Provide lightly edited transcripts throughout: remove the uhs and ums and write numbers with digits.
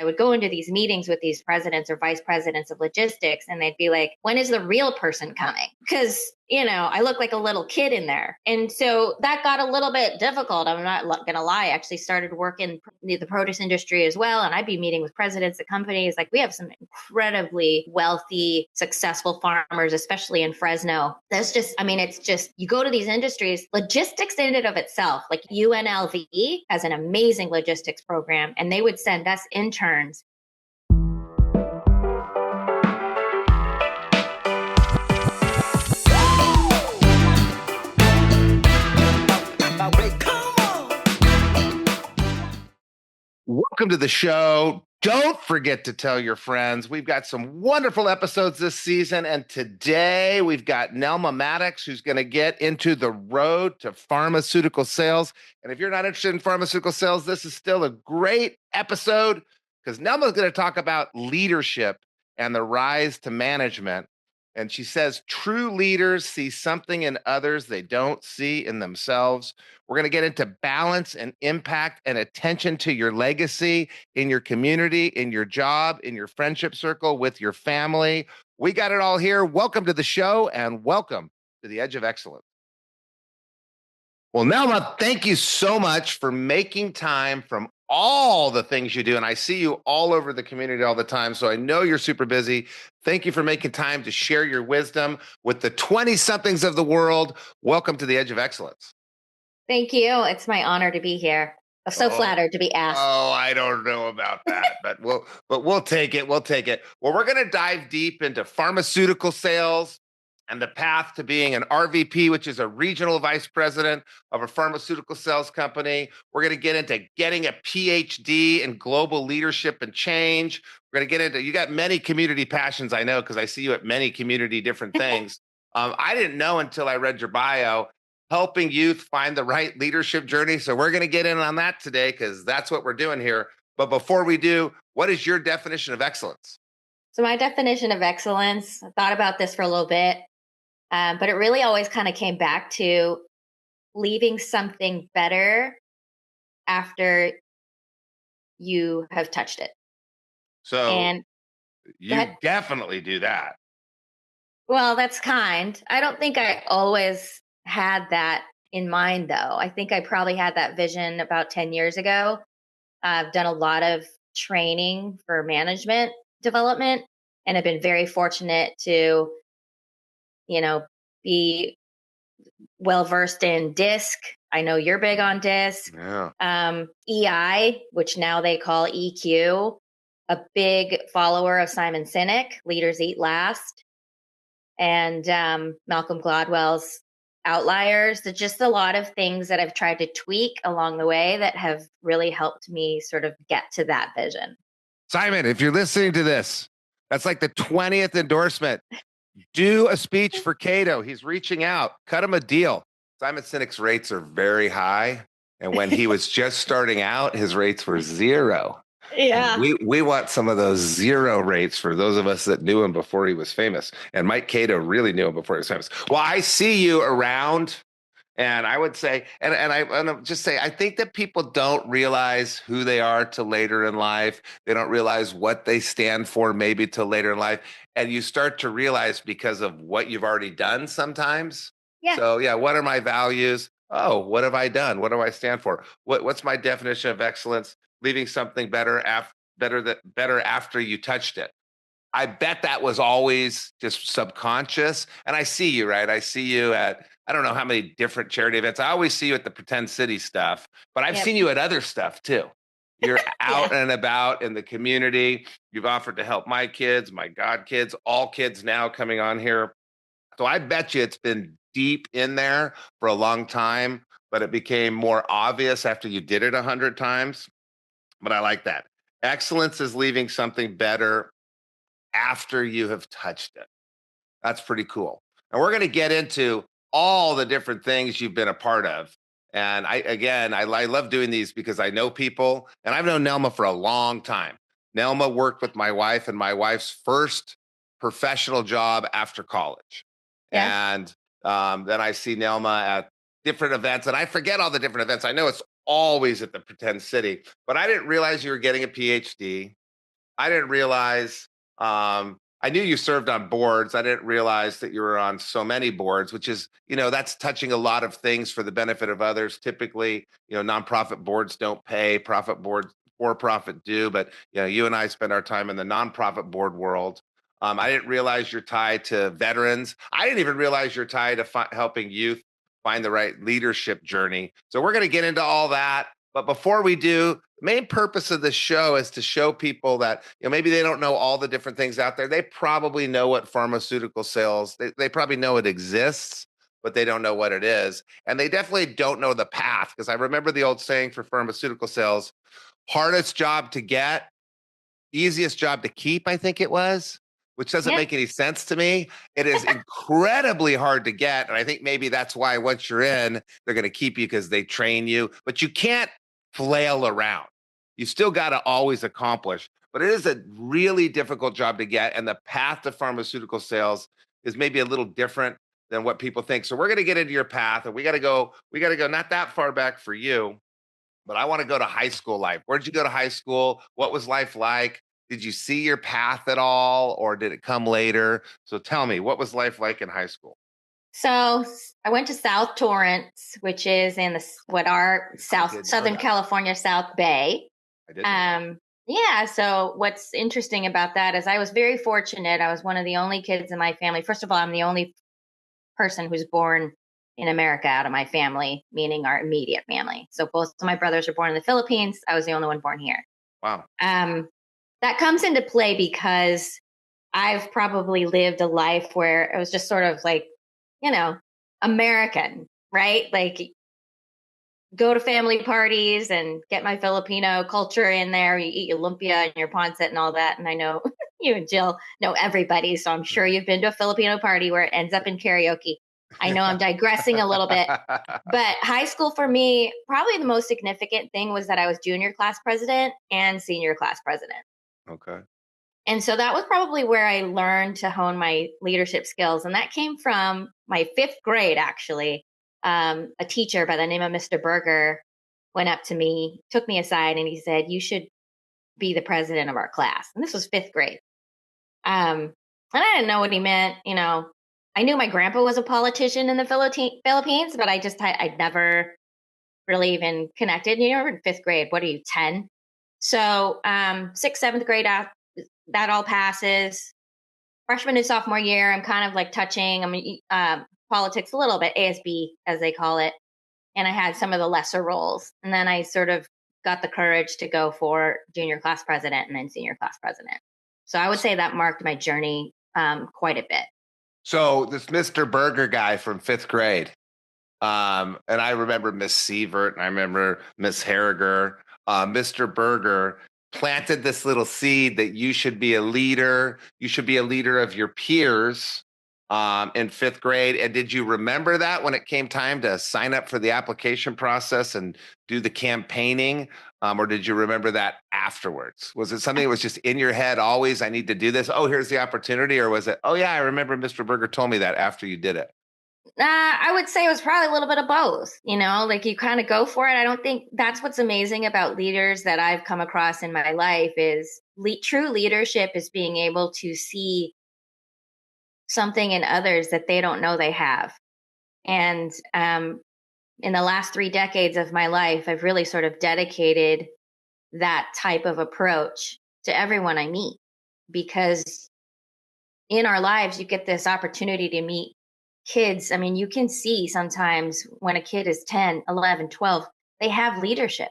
would go into these meetings with these presidents or vice presidents of logistics, and they'd be like, when is the real person coming? Because, I look like a little kid in there. And so that got a little bit difficult. I'm not going to lie. I actually started working in the produce industry as well. And I'd be meeting with presidents of companies. Like, we have some incredibly wealthy, successful farmers, especially in Fresno. It's just, you go to these industries, logistics in and of itself, like UNLV has an amazing logistics program, and they would send us interns. Welcome to the show. Don't forget to tell your friends. We've got some wonderful episodes this season. And today we've got Nelma Maddox, who's going to get into the road to pharmaceutical sales. And if you're not interested in pharmaceutical sales, this is still a great episode because Nelma's going to talk about leadership and the rise to management. And she says true leaders see something in others they don't see in themselves. We're going to get into balance and impact and attention to your legacy in your community, in your job, in your friendship circle, with your family. We got it all here. Welcome to the show and welcome to the Edge of Excellence. Well, Nelma, thank you so much for making time from all the things you do. And I see you all over the community all the time. So I know you're super busy. Thank you for making time to share your wisdom with the 20-somethings of the world. Welcome to the Edge of Excellence. Thank you. It's my honor to be here. I'm so flattered to be asked. Oh, I don't know about that, but we'll take it. We'll take it. Well, we're going to dive deep into pharmaceutical sales and the path to being an RVP, which is a regional vice president of a pharmaceutical sales company. We're going to get into getting a PhD in global leadership and change. We're going to get into, you got many community passions, I know, because I see you at many community different things. I didn't know until I read your bio, helping youth find the right leadership journey. So we're going to get in on that today because that's what we're doing here. But before we do, what is your definition of excellence? So my definition of excellence, I thought about this for a little bit. But it really always kind of came back to leaving something better after you have touched it. So you definitely do that. Well, that's kind. I don't think I always had that in mind, though. I think I probably had that vision about 10 years ago. I've done a lot of training for management development, and I've been very fortunate to be well-versed in DISC. I know you're big on DISC. Yeah. EI, which now they call EQ, a big follower of Simon Sinek, Leaders Eat Last, and Malcolm Gladwell's Outliers. There's just a lot of things that I've tried to tweak along the way that have really helped me sort of get to that vision. Simon, if you're listening to this, that's like the 20th endorsement. Do a speech for Cato. He's reaching out. Cut him a deal. Simon Sinek's rates are very high. And when he was just starting out, his rates were zero. Yeah. And we want some of those zero rates for those of us that knew him before he was famous. And Mike Cato really knew him before he was famous. Well, I see you around. And I would say, and I just say, I think that people don't realize who they are till later in life. They don't realize what they stand for maybe till later in life. And you start to realize because of what you've already done sometimes. Yeah. So yeah, what are my values? Oh, what have I done? What do I stand for? What's my definition of excellence? Leaving something better after you touched it. I bet that was always just subconscious. And I see you, right? I see you at, I don't know how many different charity events. I always see you at the Pretend City stuff, but I've seen you at other stuff too. You're out and about in the community. You've offered to help my kids, my godkids, all kids now coming on here. So I bet you it's been deep in there for a long time, but it became more obvious after you did it 100 times. But I like that. Excellence is leaving something better after you have touched it. That's pretty cool. And we're going to get into all the different things you've been a part of. And I love doing these because I know people, and I've known Nelma for a long time. Nelma worked with my wife in my wife's first professional job after college. Yeah. And then I see Nelma at different events, and I forget all the different events. I know it's always at the Pretend City, but I didn't realize you were getting a PhD. I didn't realize. I knew you served on boards. I didn't realize that you were on so many boards, which is, that's touching a lot of things for the benefit of others. Typically, nonprofit boards don't pay, profit boards, for profit do. But you and I spend our time in the nonprofit board world. I didn't realize you're tied to veterans. I didn't even realize you're tied to helping youth find the right leadership journey. So we're going to get into all that. But before we do, the main purpose of the show is to show people that maybe they don't know all the different things out there. They probably know what pharmaceutical sales, they probably know it exists, but they don't know what it is. And they definitely don't know the path, because I remember the old saying for pharmaceutical sales, hardest job to get, easiest job to keep, I think it was, which doesn't Yeah. make any sense to me. It is incredibly hard to get. And I think maybe that's why once you're in, they're going to keep you because they train you, but you can't flail around. You still got to always accomplish, but it is a really difficult job to get. And the path to pharmaceutical sales is maybe a little different than what people think. So we're going to get into your path, and we got to go not that far back for you, but I want to go to high school life. Where did you go to high school? What was life like? Did you see your path at all, or did it come later? So tell me, what was life like in high school? So I went to South Torrance, which is in what are Southern California, South Bay. I didn't. Yeah. So what's interesting about that is I was very fortunate. I was one of the only kids in my family. First of all, I'm the only person who's born in America out of my family, meaning our immediate family. So both of my brothers are born in the Philippines. I was the only one born here. Wow. That comes into play because I've probably lived a life where it was just sort of like, American, right? Like go to family parties and get my Filipino culture in there. You eat your lumpia and your pancit and all that. And I know you and Jill know everybody. So I'm sure you've been to a Filipino party where it ends up in karaoke. I know I'm digressing a little bit, but high school for me, probably the most significant thing was that I was junior class president and senior class president. Okay. And so that was probably where I learned to hone my leadership skills. And that came from my fifth grade, actually. A teacher by the name of Mr. Berger went up to me, took me aside, and he said, "You should be the president of our class." And this was fifth grade. And I didn't know what he meant. I knew my grandpa was a politician in the Philippines, but I'd never really even connected. You're in fifth grade. What are you, 10? So sixth, seventh grade, that all passes. Freshman and sophomore year, I'm kind of like touching politics a little bit, ASB as they call it. And I had some of the lesser roles. And then I sort of got the courage to go for junior class president and then senior class president. So I would say that marked my journey quite a bit. So this Mr. Berger guy from fifth grade, and I remember Miss Sievert, and I remember Miss Harriger. Mr. Berger planted this little seed that you should be a leader. You should be a leader of your peers in fifth grade. And did you remember that when it came time to sign up for the application process and do the campaigning? Or did you remember that afterwards? Was it something that was just in your head always, I need to do this? Oh, here's the opportunity. Or was it, oh yeah, I remember Mr. Berger told me that after you did it? I would say it was probably a little bit of both, like you kind of go for it. I don't think that's what's amazing about leaders that I've come across in my life is true leadership is being able to see something in others that they don't know they have. And in the last 3 decades of my life, I've really sort of dedicated that type of approach to everyone I meet, because in our lives, you get this opportunity to meet kids. I mean, you can see sometimes when a kid is 10, 11, 12, they have leadership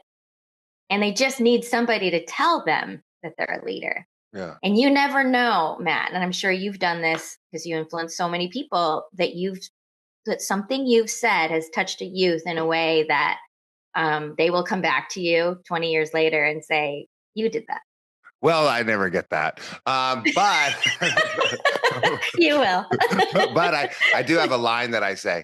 and they just need somebody to tell them that they're a leader. Yeah. And you never know, Matt, and I'm sure you've done this because you influence so many people, that something you've said has touched a youth in a way that they will come back to you 20 years later and say, you did that. Well, I never get that. But you will. But I do have a line that I say,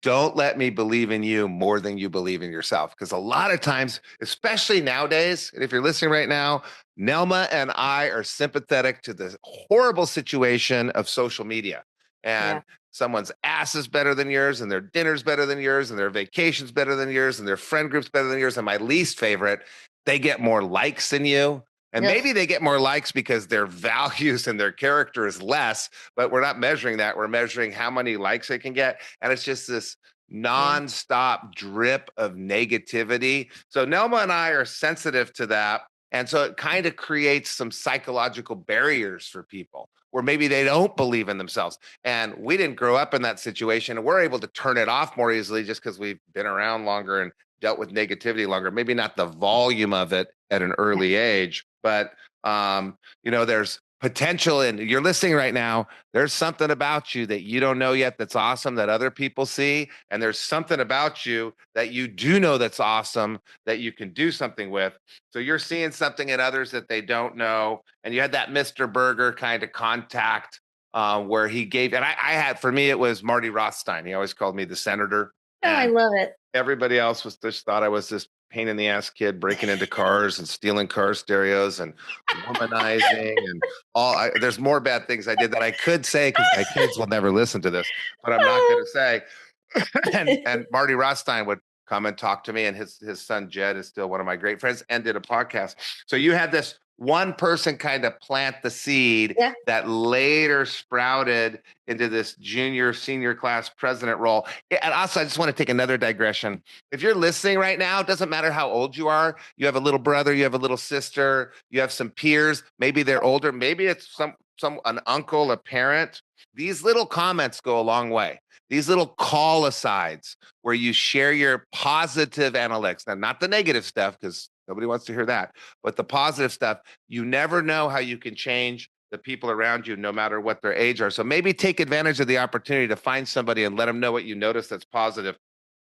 don't let me believe in you more than you believe in yourself. Because a lot of times, especially nowadays, and if you're listening right now, Nelma and I are sympathetic to the horrible situation of social media. And someone's ass is better than yours, and their dinner's better than yours, and their vacation's better than yours, and their friend group's better than yours. And my least favorite, they get more likes than you. And Ugh. maybe they get more likes because their values and their character is less, but we're not measuring that. We're measuring how many likes they can get. And it's just this Yeah. nonstop drip of negativity. So Nelma and I are sensitive to that. And so it kind of creates some psychological barriers for people where maybe they don't believe in themselves. And we didn't grow up in that situation. And we're able to turn it off more easily just because we've been around longer and dealt with negativity longer. Maybe not the volume of it at an early age, but there's potential. And you're listening right now. There's something about you that you don't know yet that's awesome that other people see. And there's something about you that you do know that's awesome that you can do something with. So you're seeing something in others that they don't know. And you had that Mr. Berger kind of contact where he gave, and I had, for me, it was Marty Rothstein. He always called me the senator. Oh, I And love it. everybody else was just thought I was this pain in the ass kid breaking into cars and stealing car stereos and womanizing and there's more bad things I did that I could say because my kids will never listen to this, but I'm not going to say. and Marty Rothstein would come and talk to me, and his son Jed is still one of my great friends and did a podcast. So you had this one person kind of plant the seed that later sprouted into this junior senior class president role. And also, I just want to take another digression. If you're listening right now, it doesn't matter how old you are. You have a little brother, you have a little sister, you have some peers. Maybe they're older. Maybe it's an uncle, a parent. These little comments go a long way. These little call asides where you share your positive analytics. Now, not the negative stuff, because nobody wants to hear that, but the positive stuff. You never know how you can change the people around you, no matter what their age are. So maybe take advantage of the opportunity to find somebody and let them know what you notice that's positive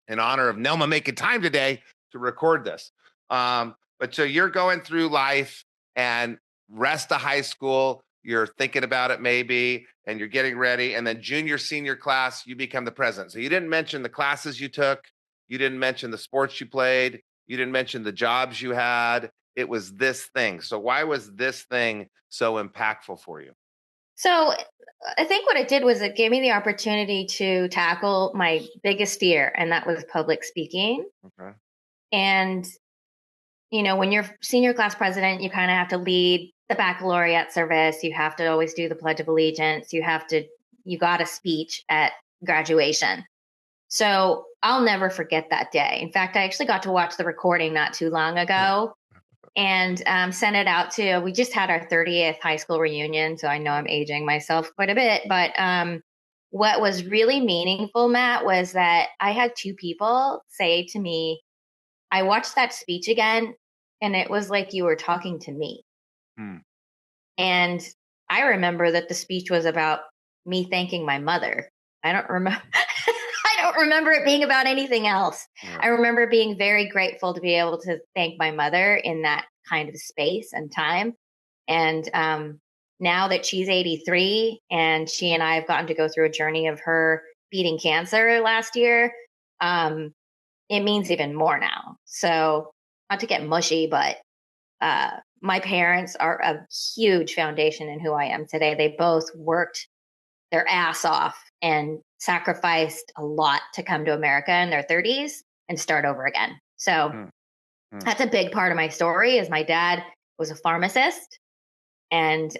in honor of Nelma making time today to record this. But so you're going through life and rest of high school, you're thinking about it maybe, and you're getting ready. And then junior, senior class, you become the president. So you didn't mention the classes you took. You didn't mention the sports you played. You didn't mention the jobs you had. It was this thing. So why was this thing so impactful for you? So I think what it did was it gave me the opportunity to tackle my biggest fear, and that was public speaking. Okay. And, when you're senior class president, you kind of have to lead the baccalaureate service. You have to always do the Pledge of Allegiance. You got a speech at graduation. So I'll never forget that day. In fact, I actually got to watch the recording not too long ago and sent it out we just had our 30th high school reunion. So I know I'm aging myself quite a bit, but what was really meaningful, Matt, was that I had two people say to me, I watched that speech again, and it was like you were talking to me. And I remember that the speech was about me thanking my mother. I don't remember. I don't remember it being about anything else. I remember being very grateful to be able to thank my mother in that kind of space and time. And now that she's 83 and she and I have gotten to go through a journey of her beating cancer last year, it means even more now. So not to get mushy, but my parents are a huge foundation in who I am today. They both worked their ass off and sacrificed a lot to come to America in their 30s and start over again. So that's a big part of my story is my dad was a pharmacist, and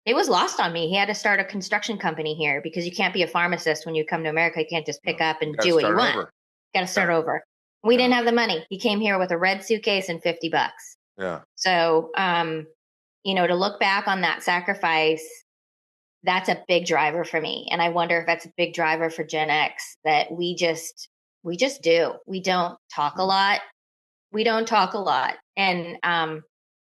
it was lost on me. He had to start a construction company here because you can't be a pharmacist when you come to America. You can't just pick up and do what you want. Got to start over. We didn't have the money. He came here with a red suitcase and $50. Yeah. So, to look back on that sacrifice, that's a big driver for me. And I wonder if that's a big driver for Gen X, that we just do. We don't talk a lot. And I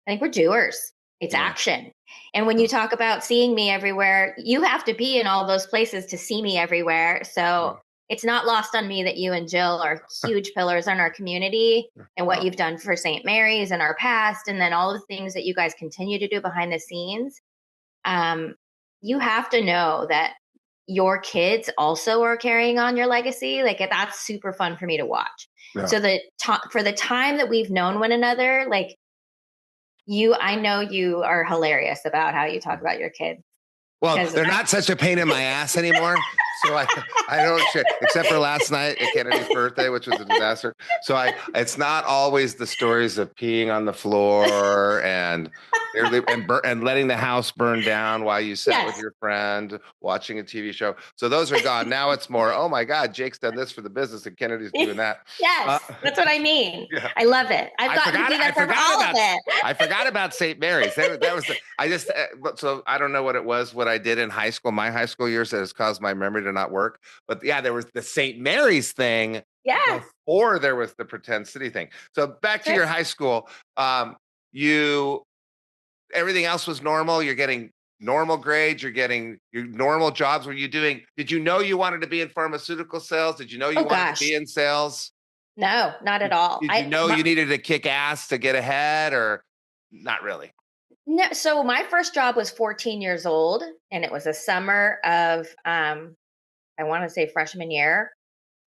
think we're doers. It's action. And when you talk about seeing me everywhere, you have to be in all those places to see me everywhere. So it's not lost on me that you and Jill are huge pillars in our community and what you've done for St. Mary's in our past. And then all the things that you guys continue to do behind the scenes. You have to know that your kids also are carrying on your legacy. Like that's super fun for me to watch. Yeah. So for the time that we've known one another, like I know you are hilarious about how you talk about your kids. Well, they're not such a pain in my ass anymore. So I don't share, except for last night at Kennedy's birthday, which was a disaster. So it's not always the stories of peeing on the floor and letting the house burn down while you sat with Yes. your friend watching a TV show. So those are gone. Now it's more, oh my God, Jake's done this for the business and Kennedy's doing that. Yes, that's what I mean. Yeah. I love it. I've gotten to do that for all of it. I forgot about St. Mary's. So I don't know what it was, what I did in high school, my high school years that has caused my memory to not work. But yeah, there was the St. Mary's thing. Yes. Before there was the Pretend City thing. So back to your high school, everything else was normal. You're getting normal grades. You're getting your normal jobs. Did you know you wanted to be in pharmaceutical sales? Did you know you wanted to be in sales? No, not at all. Did you know you needed to kick ass to get ahead, or not really? No. So my first job was 14 years old, and it was a summer of, I want to say freshman year,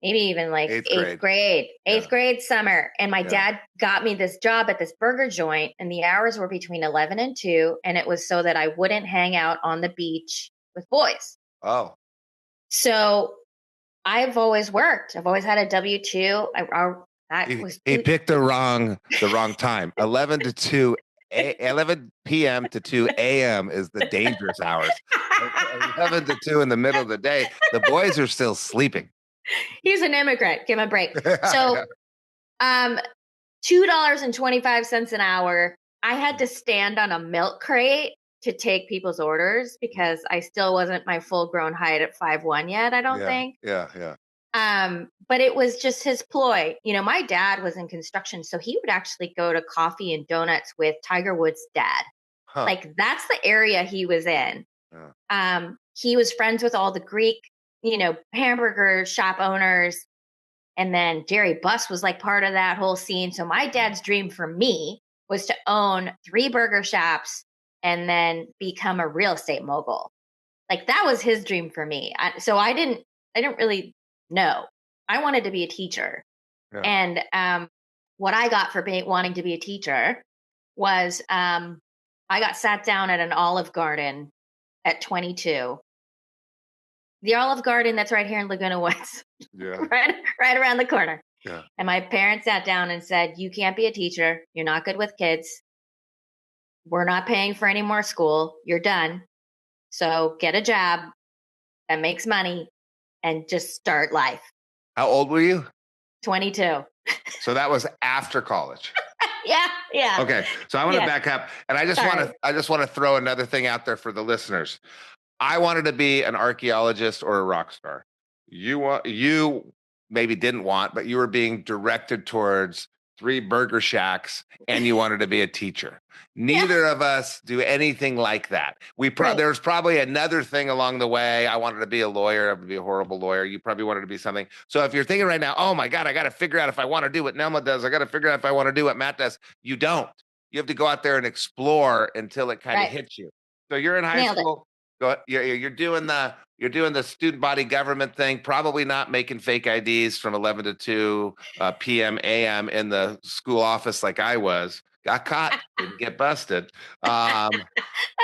maybe even like eighth grade summer. And my dad got me this job at this burger joint, and the hours were between 11 and 2. And it was so that I wouldn't hang out on the beach with boys. Oh. So I've always worked. I've always had a W-2. He picked the wrong time. 11 to 2, 11 p.m. to 2 a.m. is the dangerous hours. 11 to 2 in the middle of the day, the boys are still sleeping. He's an immigrant. Give him a break. So, $2.25 an hour. I had to stand on a milk crate to take people's orders because I still wasn't my full grown height at 5'1" yet. I don't think. Yeah. But it was just his ploy. You know, my dad was in construction, so he would actually go to coffee and donuts with Tiger Woods' dad. Huh. Like that's the area he was in. Yeah. He was friends with all the Greek, hamburger shop owners. And then Jerry Buss was like part of that whole scene. So my dad's dream for me was to own 3 burger shops and then become a real estate mogul. Like that was his dream for me. So I didn't really know. I wanted to be a teacher. Yeah. And what I got for wanting to be a teacher was I got sat down at an Olive Garden at 22. The Olive Garden that's right here in Laguna Woods. Yeah. right around the corner. Yeah. And my parents sat down and said, "You can't be a teacher. You're not good with kids. We're not paying for any more school. You're done. So get a job that makes money and just start life." How old were you? 22. So that was after college. Yeah. Okay. So I want to back up, and I just want to throw another thing out there for the listeners. I wanted to be an archaeologist or a rock star. You maybe didn't want, but you were being directed towards 3 burger shacks, and you wanted to be a teacher. Neither of us do anything like that. There's probably another thing along the way. I wanted to be a lawyer. I would be a horrible lawyer. You probably wanted to be something. So if you're thinking right now, oh my God, I got to figure out if I want to do what Nelma does. I got to figure out if I want to do what Matt does. You don't. You have to go out there and explore until it kind of hits you. So you're in high school. You're doing the student body government thing, probably not making fake IDs from 11 to 2 p.m. a.m. in the school office like I was. Got caught, didn't get busted. Oh,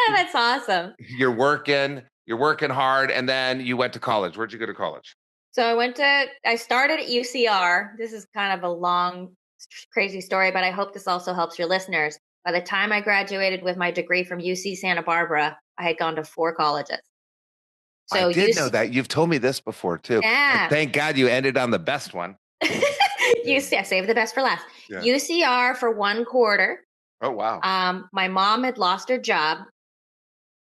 that's awesome. You're working hard, and then you went to college. Where'd you go to college? So I started at UCR. This is kind of a long, crazy story, but I hope this also helps your listeners. By the time I graduated with my degree from UC Santa Barbara, I had gone to 4 colleges. So I did know that. You've told me this before too. Yeah. Thank God you ended on the best one. UC, I saved the best for last. Yeah. UCR for 1 quarter. Oh, wow. My mom had lost her job,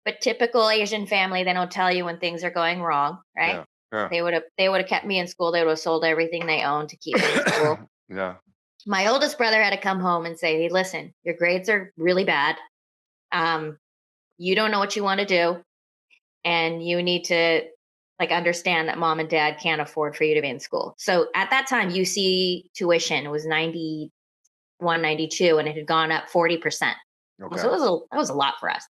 but typical Asian family, they don't tell you when things are going wrong, right? Yeah. They would have kept me in school. They would have sold everything they owned to keep me in school. Yeah. My oldest brother had to come home and say, "Hey, listen, your grades are really bad. You don't know what you want to do. And you need to understand that mom and dad can't afford for you to be in school." So at that time, UC tuition was 91, 92, and it had gone up 40%. Okay. So that was a lot for us.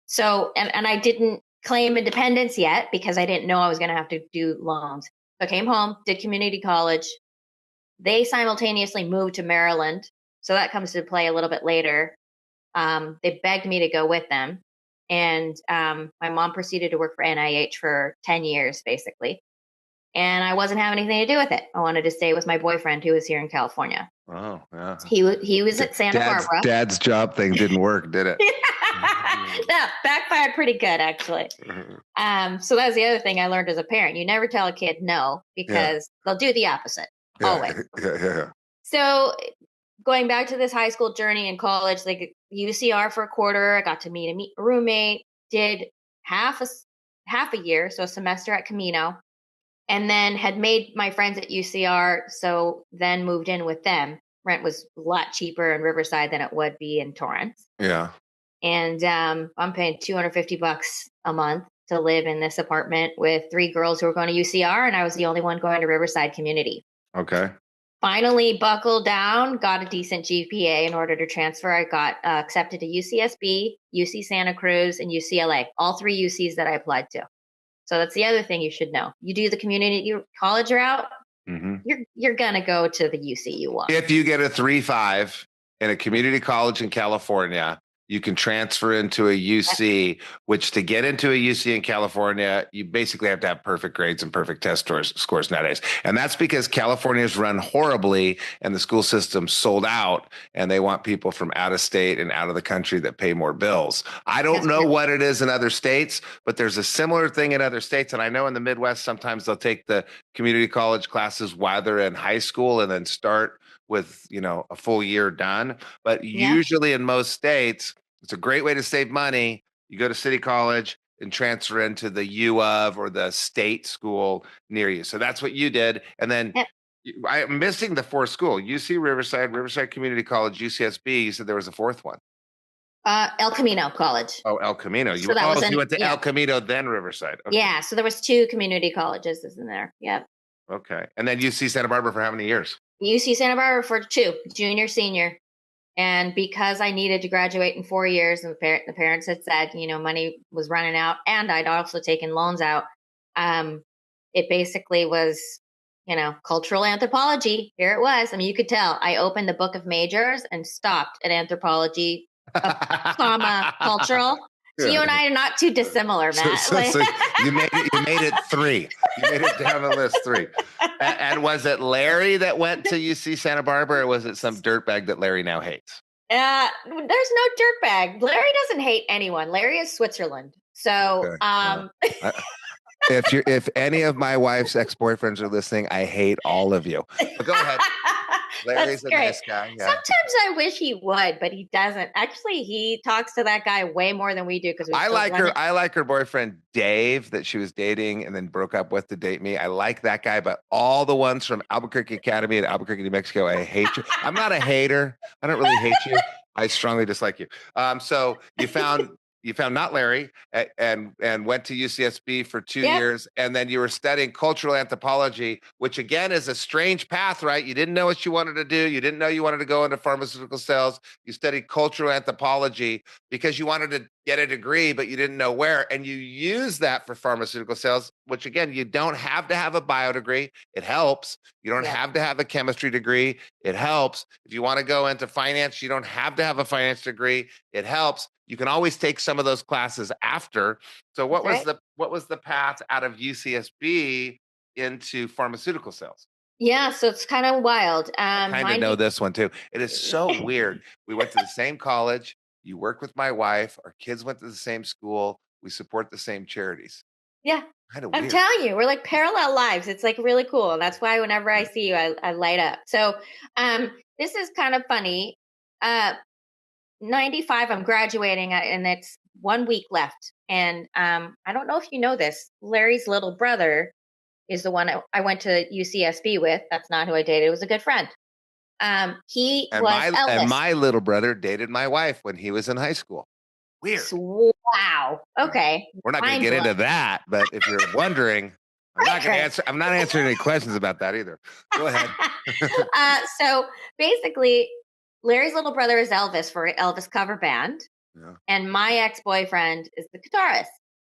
So I didn't claim independence yet because I didn't know I was going to have to do loans. So I came home, did community college. They simultaneously moved to Maryland. So that comes to play a little bit later. They begged me to go with them. And my mom proceeded to work for NIH for 10 years, basically. And I wasn't having anything to do with it. I wanted to stay with my boyfriend who was here in California. Oh, yeah. He was at Santa Barbara. Dad's job thing didn't work, did it? No, backfired pretty good, actually. So that was the other thing I learned as a parent. You never tell a kid no, because they'll do the opposite. Always. Yeah. So going back to this high school journey in college, like UCR for a quarter, I got to meet a roommate, did half a year, so a semester at Camino, and then had made my friends at UCR, so then moved in with them. Rent was a lot cheaper in Riverside than it would be in Torrance. Yeah. And I'm paying $250 a month to live in this apartment with 3 girls who were going to UCR, and I was the only one going to Riverside Community. Okay. Finally buckled down, got a decent GPA in order to transfer. I got accepted to UCSB, UC Santa Cruz, and UCLA, all 3 UCs that I applied to. So that's the other thing you should know. You do the community college route, you're going to go to the UC you want. If you get a 3.5 in a community college in California, you can transfer into a UC, which to get into a UC in California, you basically have to have perfect grades and perfect test scores nowadays. And that's because California is run horribly and the school system sold out, and they want people from out of state and out of the country that pay more bills. I don't know what it is in other states, but there's a similar thing in other states. And I know in the Midwest, sometimes they'll take the community college classes while they're in high school and then start with, a full year done. But usually in most states, it's a great way to save money. You go to city college and transfer into the U of or the state school near you. So that's what you did. And then I'm missing the 4th school. UC Riverside Community College, UCSB. You said there was a 4th one. El Camino College. Oh, El Camino. You went to El Camino, then Riverside. Okay. Yeah. So there was 2 community colleges in there. Yep. Okay. And then UC Santa Barbara for how many years? UC Santa Barbara for 2, junior, senior. And because I needed to graduate in 4 years, and the parents had said, money was running out, and I'd also taken loans out, it basically was, cultural anthropology. Here it was. I mean, you could tell. I opened the book of majors and stopped at anthropology, comma, cultural. So you and I are not too dissimilar, Matt. So you made it 3. You made it down the list 3. And was it Larry that went to UC Santa Barbara, or was it some dirtbag that Larry now hates? There's no dirtbag. Larry doesn't hate anyone. Larry is Switzerland. So okay. If any of my wife's ex-boyfriends are listening, I hate all of you. But go ahead. Larry's a nice guy. Yeah. Sometimes I wish he would, but he doesn't. Actually, he talks to that guy way more than we do because I like her boyfriend Dave that she was dating and then broke up with to date me. I like that guy, but all the ones from Albuquerque Academy in Albuquerque, New Mexico, I hate you. I'm not a hater. I don't really hate you. I strongly dislike you. So you found not Larry and went to UCSB for 2 years. And then you were studying cultural anthropology, which again is a strange path, right? You didn't know what you wanted to do. You didn't know you wanted to go into pharmaceutical sales. You studied cultural anthropology because you wanted to get a degree, but you didn't know where. And you use that for pharmaceutical sales, which again, you don't have to have a bio degree. It helps. You don't have to have a chemistry degree. It helps. If you want to go into finance, you don't have to have a finance degree. It helps. You can always take some of those classes after. So what was the path out of UCSB into pharmaceutical sales? Yeah, so it's kind of wild. I kind of know this one too. It is so weird. We went to the same college. You work with my wife. Our kids went to the same school. We support the same charities. Yeah. I'm telling you, we're like parallel lives. It's like really cool. And that's why whenever I see you, I light up. So this is kind of funny. 95, I'm graduating and it's 1 week left. And I don't know if you know this, Larry's little brother is the one I went to UCSB with. That's not who I dated. It was a good friend. He was Elvis. And my little brother dated my wife when he was in high school. Weird. Wow. Okay. We're not going to get into that, but if you're wondering, I'm not answering any questions about that either. Go ahead. So basically, Larry's little brother is Elvis for Elvis cover band. Yeah. And my ex-boyfriend is the guitarist.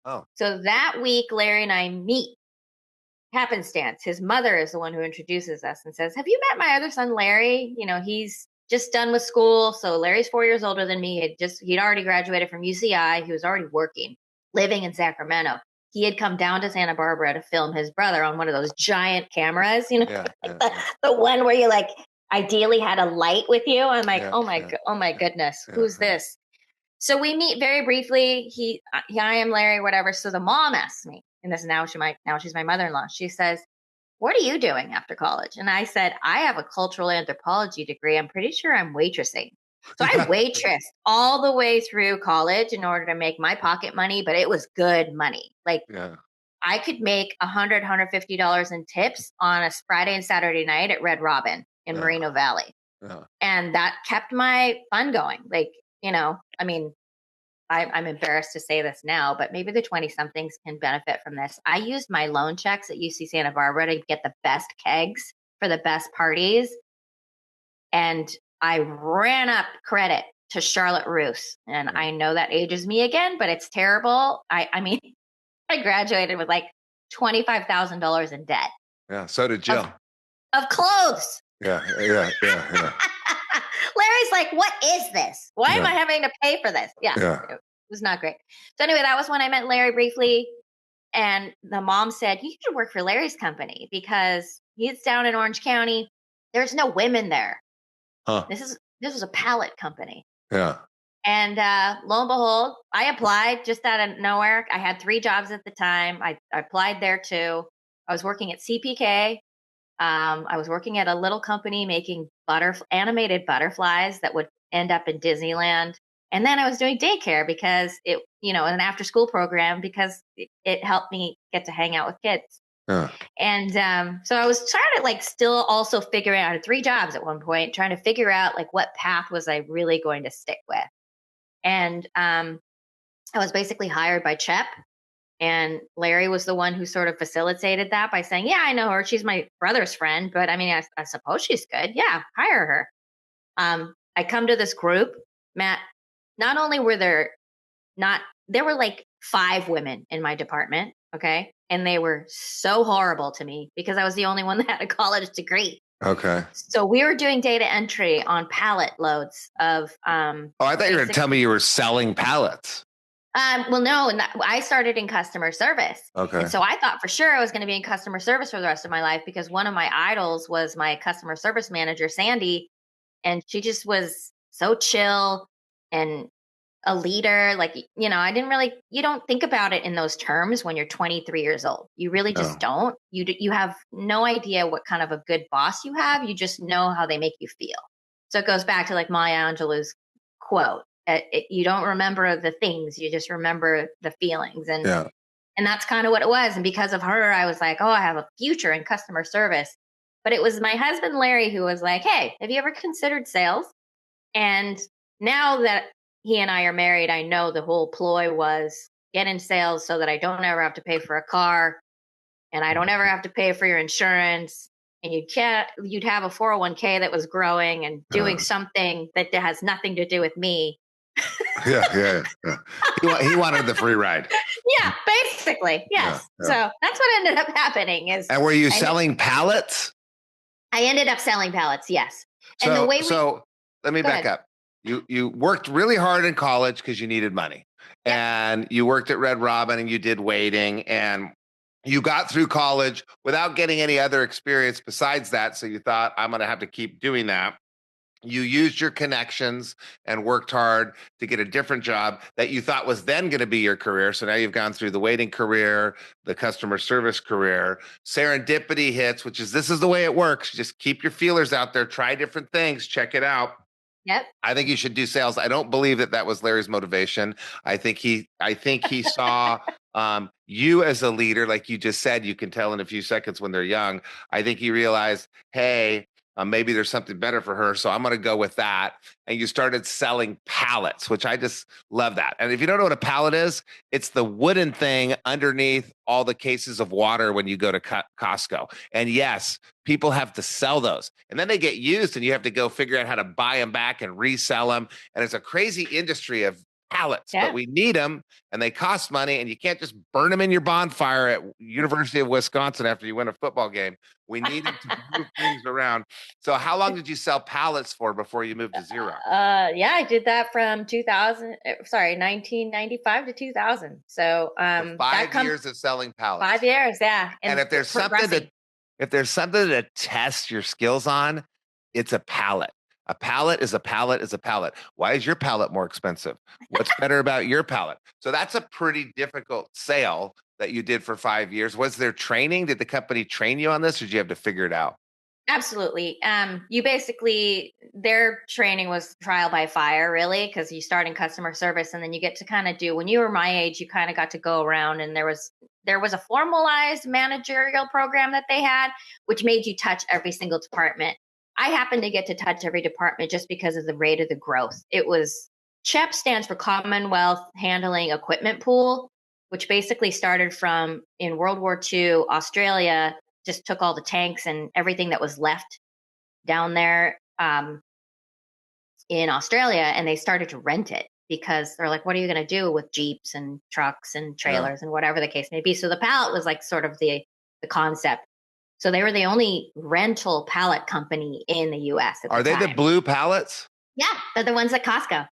Oh. So that week, Larry and I meet. Happenstance. His mother is the one who introduces us and says, "Have you met my other son, Larry? He's just done with school. So Larry's 4 years older than me. He'd already graduated from UCI. He was already working, living in Sacramento. He had come down to Santa Barbara to film his brother on one of those giant cameras, the one where you like ideally had a light with you. I'm like, oh my goodness, who's this? So we meet very briefly. I am Larry, whatever. So the mom asks me, and this now she's my mother-in-law. She says, "What are you doing after college?" And I said, "I have a cultural anthropology degree. I'm pretty sure I'm waitressing." So I waitressed all the way through college in order to make my pocket money, but it was good money. Like I could make $100, $150 in tips on a Friday and Saturday night at Red Robin in Moreno Valley. And that kept my fun going. Like, I mean, I'm embarrassed to say this now, but maybe the 20-somethings can benefit from this. I used my loan checks at UC Santa Barbara to get the best kegs for the best parties. And I ran up credit to Charlotte Russe. And I know that ages me again, but it's terrible. I mean, I graduated with like $25,000 in debt. Yeah, so did Jill. Of clothes. Yeah. Larry's like, what is this? Why am I having to pay for this? Yeah. It was not great. So anyway, that was when I met Larry briefly. And the mom said, you should work for Larry's company because he's down in Orange County. There's no women there. Huh. This was a pallet company. Yeah. And lo and behold, I applied just out of nowhere. I had 3 jobs at the time. I applied there too. I was working at CPK. I was working at a little company making animated butterflies that would end up in Disneyland. And then I was doing daycare because an after school program because it helped me get to hang out with kids. And so I was trying to like still also figure out, I had 3 jobs at one point, trying to figure out like what path was I really going to stick with. And I was basically hired by CHEP. And Larry was the one who sort of facilitated that by saying, yeah, I know her. She's my brother's friend, but I mean, I suppose she's good. Yeah, hire her. I come to this group, Matt, not only were there were like 5 women in my department. Okay. And they were so horrible to me because I was the only one that had a college degree. Okay. So we were doing data entry on pallet loads of. I thought you were going to tell me you were selling pallets. Well, no, and I started in customer service. Okay. And so I thought for sure I was going to be in customer service for the rest of my life because one of my idols was my customer service manager, Sandy. And she just was so chill and a leader. Like, you don't think about it in those terms when you're 23 years old. You really just don't. You have no idea what kind of a good boss you have. You just know how they make you feel. So it goes back to like Maya Angelou's quote. You don't remember the things, you just remember the feelings. And that's kind of what it was. And because of her, I was like, oh, I have a future in customer service. But it was my husband, Larry, who was like, hey, have you ever considered sales? And now that he and I are married, I know the whole ploy was get in sales so that I don't ever have to pay for a car and I don't ever have to pay for your insurance. And you'd have a 401k that was growing and doing something that has nothing to do with me. Yeah. He wanted the free ride. Yeah, basically. Yes. Yeah. So that's what ended up happening. And were you selling pallets? I ended up selling pallets. Yes. And let me back up. You worked really hard in college because you needed money, and you worked at Red Robin and you did waiting, and you got through college without getting any other experience besides that. So you thought, I'm going to have to keep doing that. You used your connections and worked hard to get a different job that you thought was then going to be your career. So now you've gone through the waiting career, the customer service career. Serendipity hits, this is the way it works. Just keep your feelers out there, try different things, check it out. Yep. I think you should do sales. I don't believe that was Larry's motivation. I think he saw you as a leader, like you just said. You can tell in a few seconds when they're young. I think he realized, hey, maybe there's something better for her, so I'm going to go with that. And you started selling pallets, which I just love that. And if you don't know what a pallet is, it's the wooden thing underneath all the cases of water when you go to Costco. And yes, people have to sell those. And then they get used and you have to go figure out how to buy them back and resell them. And it's a crazy industry of pallets, Yeah. but we need them and they cost money, and you can't just burn them in your bonfire at University of Wisconsin after you win a football game. We need them to move things around. So how long did you sell pallets for before you moved to Xerox? Yeah, I did that from 1995 to 2000. So, So 5 years of selling pallets. 5 years. Yeah. And if there's something to test your skills on, it's a pallet. A pallet is a pallet is a pallet. Why is your pallet more expensive? What's better about your pallet? So that's a pretty difficult sale that you did for 5 years. Was there training? Did the company train you on this, or did you have to figure it out? Absolutely. You basically, their training was trial by fire, really, because you start in customer service and then you get to kind of do, when you were my age, you kind of got to go around, and there was a formalized managerial program that they had, which made you touch every single department. I happened to get to touch every department just because of the rate of the growth. It was CHEP, stands for Commonwealth Handling Equipment Pool, which basically started from in World War II, Australia just took all the tanks and everything that was left down there in Australia, and they started to rent it because they're like, what are you going to do with Jeeps and trucks and trailers and whatever the case may be? So the pallet was like sort of the concept. So they were the only rental pallet company in the US at the time. Are they the blue pallets? Yeah, they're the ones at Costco.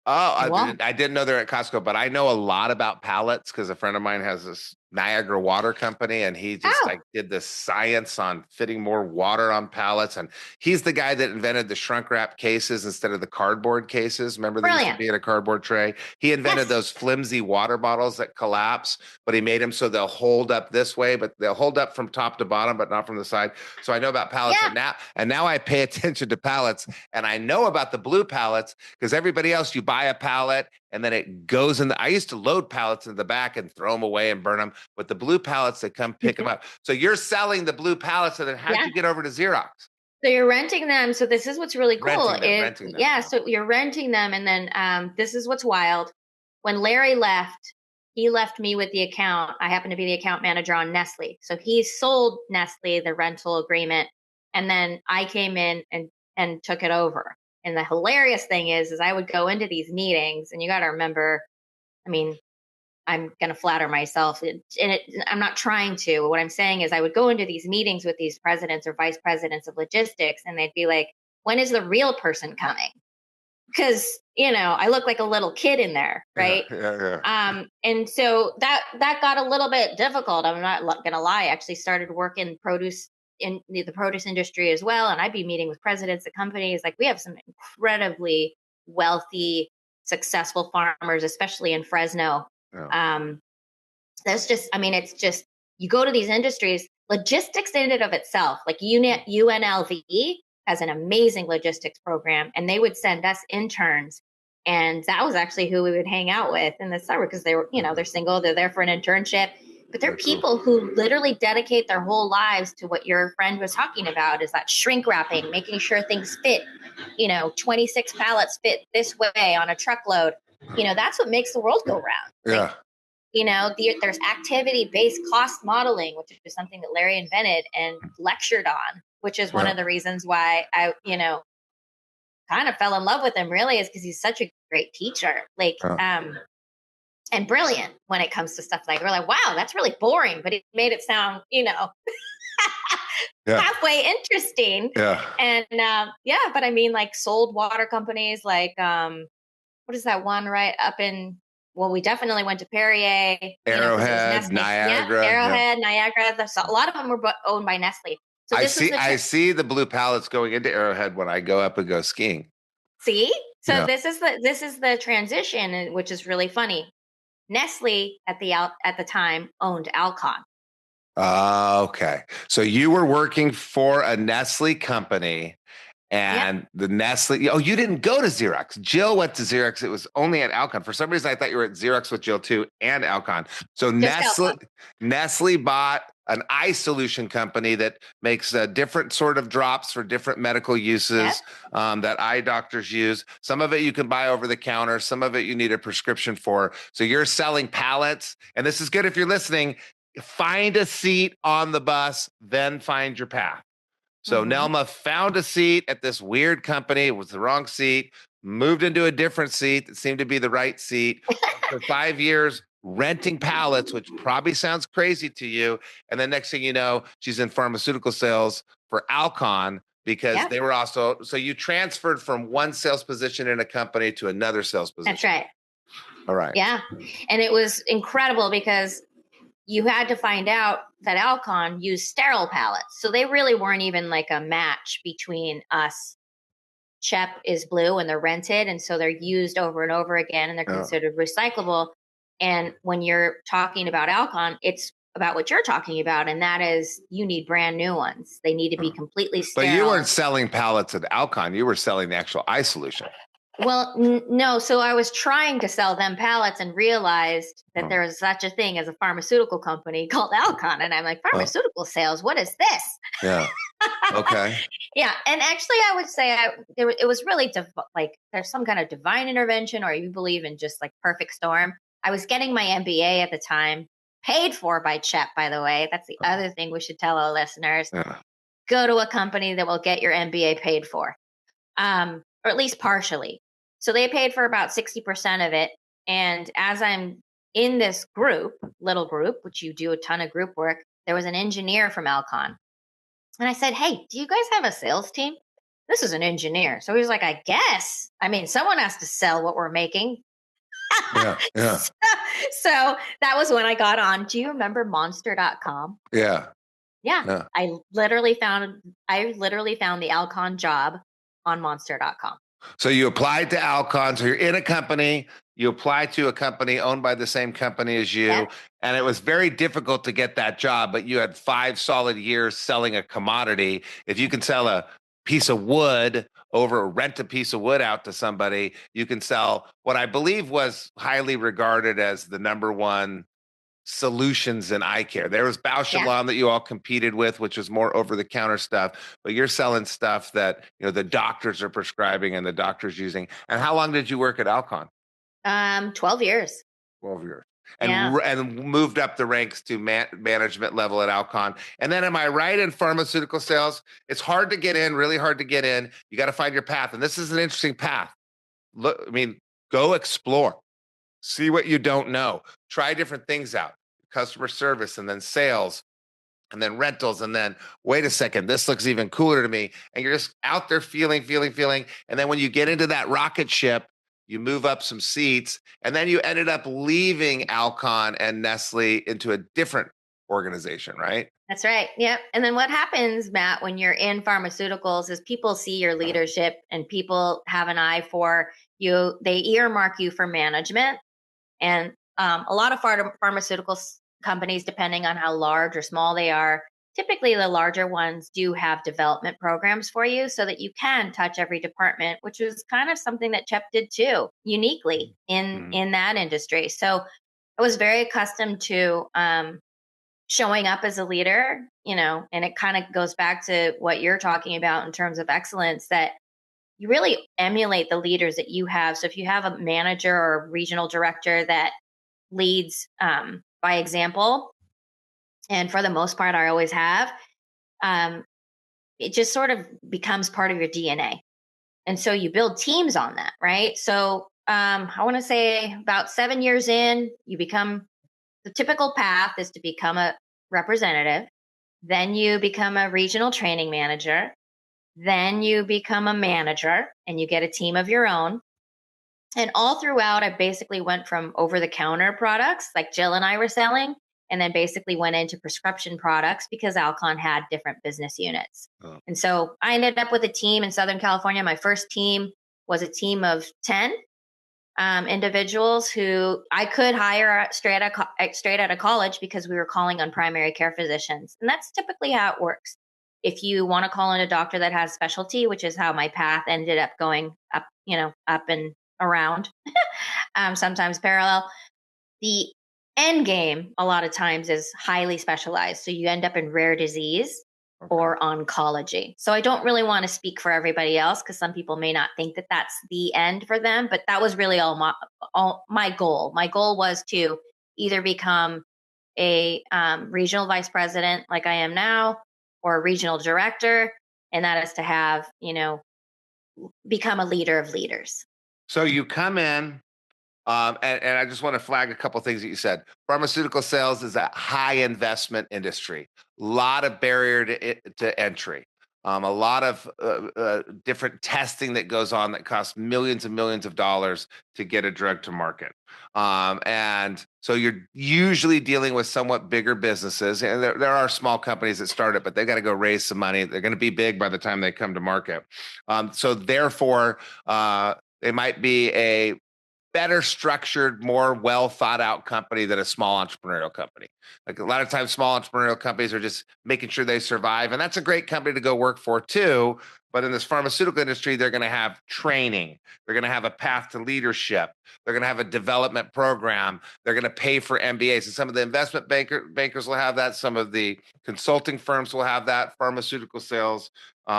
Oh, I didn't know they're at Costco, but I know a lot about pallets because a friend of mine has this Niagara water company, and he just like did the science on fitting more water on pallets. And he's the guy that invented the shrunk wrap cases instead of the cardboard cases. Remember, they used to be in a cardboard tray. He invented those flimsy water bottles that collapse, but he made them so they'll hold up this way, but they'll hold up from top to bottom, but not from the side. So I know about pallets, and now I pay attention to pallets, and I know about the blue pallets because everybody else, you buy a pallet and then it goes in I used to load pallets in the back and throw them away and burn them. But the blue pallets, they come pick them up. So you're selling the blue pallets, and then how'd you get over to Xerox? So you're renting them. So this is what's really cool. Renting them. Yeah, so you're renting them, and then this is what's wild. When Larry left, he left me with the account. I happen to be the account manager on Nestle. So he sold Nestle the rental agreement, and then I came in and took it over. And the hilarious thing is I would go into these meetings, and you got to remember, I mean, I'm going to flatter myself, I'm not trying to. What I'm saying is I would go into these meetings with these presidents or vice presidents of logistics, and they'd be like, when is the real person coming? Because, I look like a little kid in there, right? And so that got a little bit difficult. I'm not going to lie. I actually started working in the produce industry as well. And I'd be meeting with presidents of companies. Like, we have some incredibly wealthy, successful farmers, especially in Fresno. That's just, it's just, you go to these industries, logistics in and of itself, like UNLV has an amazing logistics program, and they would send us interns. And that was actually who we would hang out with in the summer because they were, they're single, they're there for an internship. But they're people who literally dedicate their whole lives to what your friend was talking about, is that shrink wrapping, making sure things fit, 26 pallets fit this way on a truckload. That's what makes the world go round. There's activity-based cost modeling, which is something that Larry invented and lectured on, which is one of the reasons why I, kind of fell in love with him, really, is because he's such a great teacher. And brilliant when it comes to stuff like, we're like, wow, that's really boring, but he made it sound, halfway interesting. And but sold water companies like, what is that one right up in, well, we definitely went to Perrier, Arrowhead, Niagara. Niagara. A lot of them were owned by Nestle. So I see the blue pallets going into Arrowhead when I go up and go skiing. See? So this is the transition, which is really funny. Nestle at the time owned Alcon. Okay. So you were working for a Nestle company, and the Nestle, you didn't go to Xerox. Jill went to Xerox. It was only at Alcon. For some reason, I thought you were at Xerox with Jill too, and Alcon. So Nestle bought an eye solution company that makes different sort of drops for different medical uses that eye doctors use. Some of it you can buy over the counter. Some of it you need a prescription for. So you're selling pallets, and this is good if you're listening. Find a seat on the bus, then find your path. So Nelma found a seat at this weird company. It was the wrong seat, moved into a different seat that seemed to be the right seat for 5 years, renting pallets, which probably sounds crazy to you. And then next thing you know, she's in pharmaceutical sales for Alcon because they were also, so you transferred from one sales position in a company to another sales position. That's right. All right. Yeah. And it was incredible because you had to find out that Alcon used sterile pallets. So they really weren't even like a match between us. CHEP is blue and they're rented. And so they're used over and over again and they're considered recyclable. And when you're talking about Alcon, it's about what you're talking about. And that is you need brand new ones. They need to be completely sterile. But you weren't selling pallets at Alcon. You were selling the actual eye solution. Well, no. So I was trying to sell them pallets and realized that there was such a thing as a pharmaceutical company called Alcon. And I'm like, pharmaceutical sales? What is this? Yeah. Okay. Yeah. And actually, I would say it was really like there's some kind of divine intervention, or you believe in just like perfect storm. I was getting my MBA at the time, paid for by CHEP, by the way. That's the other thing we should tell our listeners. Yeah. Go to a company that will get your MBA paid for, or at least partially. So they paid for about 60% of it. And as I'm in this little group, which you do a ton of group work, there was an engineer from Alcon. And I said, hey, do you guys have a sales team? This is an engineer. So he was like, I guess. I mean, someone has to sell what we're making. Yeah. So that was when I got on. Do you remember monster.com? Yeah. Yeah. I literally found the Alcon job on monster.com. So you applied to Alcon. So you're in a company. You applied to a company owned by the same company as you. Yep. And it was very difficult to get that job, but you had 5 solid years selling a commodity. If you can sell a piece of wood rent a piece of wood out to somebody, you can sell what I believe was highly regarded as the number one solutions in eye care. There was Bausch & Lomb that you all competed with, which was more over-the-counter stuff, but you're selling stuff that the doctors are prescribing and the doctors using. And how long did you work at Alcon? 12 years. 12 years. And moved up the ranks to management level at Alcon. And then am I right in pharmaceutical sales? It's hard to get in, really hard to get in. You got to find your path. And this is an interesting path. Look, go explore. See what you don't know. Try different things out. Customer service, and then sales, and then rentals, and then wait a second, this looks even cooler to me. And you're just out there feeling. And then when you get into that rocket ship, you move up some seats, and then you ended up leaving Alcon and Nestle into a different organization, right? That's right. Yep. And then what happens, Matt, when you're in pharmaceuticals is people see your leadership and people have an eye for you. They earmark you for management. And a lot of pharmaceutical companies, depending on how large or small they are, typically the larger ones do have development programs for you so that you can touch every department, which is kind of something that CHEP did too, uniquely in that industry. So I was very accustomed to showing up as a leader, and it kind of goes back to what you're talking about in terms of excellence, that you really emulate the leaders that you have. So if you have a manager or a regional director that leads by example, and for the most part, I always have, it just sort of becomes part of your DNA. And so you build teams on that, right? So I want to say about 7 years in, you become, the typical path is to become a representative. Then you become a regional training manager. Then you become a manager and you get a team of your own. And all throughout, I basically went from over-the-counter products like Jill and I were selling, and then basically went into prescription products because Alcon had different business units. Oh. And so I ended up with a team in Southern California. My first team was a team of 10 individuals who I could hire straight out of college because we were calling on primary care physicians. And that's typically how it works. If you want to call in a doctor that has specialty, which is how my path ended up going up, up and around, sometimes parallel, the end game a lot of times is highly specialized. So you end up in rare disease or oncology. So I don't really want to speak for everybody else because some people may not think that that's the end for them, but that was really all my goal. My goal was to either become a regional vice president like I am now, or a regional director, and that is to have, become a leader of leaders. So you come in, and I just want to flag a couple of things that you said. Pharmaceutical sales is a high investment industry, a lot of barrier to entry, a lot of different testing that goes on that costs millions and millions of dollars to get a drug to market. And so you're usually dealing with somewhat bigger businesses, and there are small companies that start it, but they got to go raise some money. They're going to be big by the time they come to market. So therefore, they might be a better structured, more well thought out company than a small entrepreneurial company. Like a lot of times, small entrepreneurial companies are just making sure they survive. And that's a great company to go work for too. But in this pharmaceutical industry, they're going to have training. They're going to have a path to leadership. They're going to have a development program. They're going to pay for MBAs. And some of the investment bankers will have that. Some of the consulting firms will have that. Pharmaceutical sales,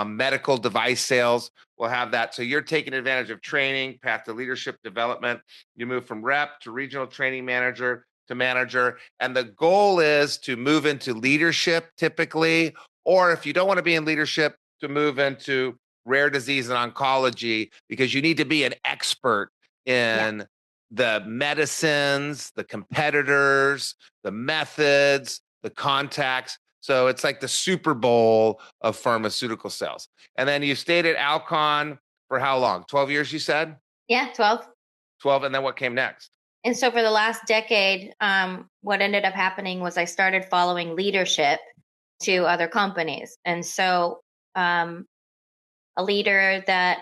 medical device sales will have that. So you're taking advantage of training, path to leadership development. You move from rep to regional training manager to manager. And the goal is to move into leadership typically, or if you don't want to be in leadership, to move into rare disease and oncology, because you need to be an expert in the medicines, the competitors, the methods, the contacts. So it's like the Super Bowl of pharmaceutical sales. And then you stayed at Alcon for how long? 12 years, you said? Yeah, 12. 12. And then what came next? And so for the last decade, what ended up happening was I started following leadership to other companies. And so a leader that